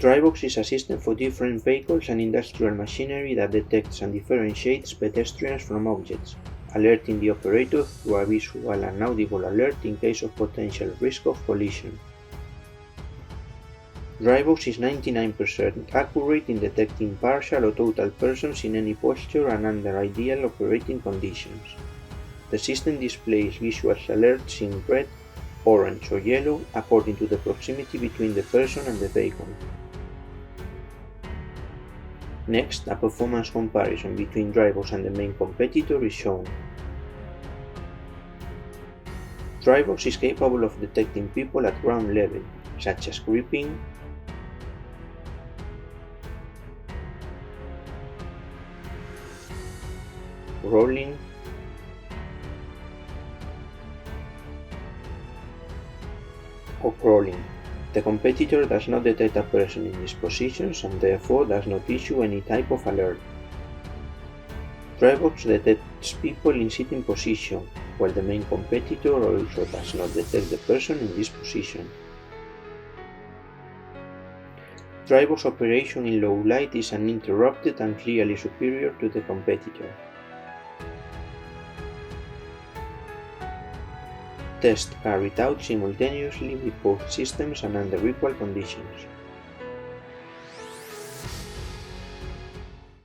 Drybox is a system for different vehicles and industrial machinery that detects and differentiates pedestrians from objects, alerting the operator through a visual and audible alert in case of potential risk of collision. Drybox is 99% accurate in detecting partial or total persons in any posture and under ideal operating conditions. The system displays visual alerts in red, orange or yellow according to the proximity between the person and the vehicle. Next, a performance comparison between Drybox and the main competitor is shown. Drybox is capable of detecting people at ground level, such as creeping, rolling, or crawling. The competitor does not detect a person in these positions and therefore does not issue any type of alert. Drybox detects people in sitting position, while the main competitor also does not detect the person in this position. Drybox operation in low light is uninterrupted and clearly superior to the competitor. Tests carried out simultaneously with both systems and under equal conditions.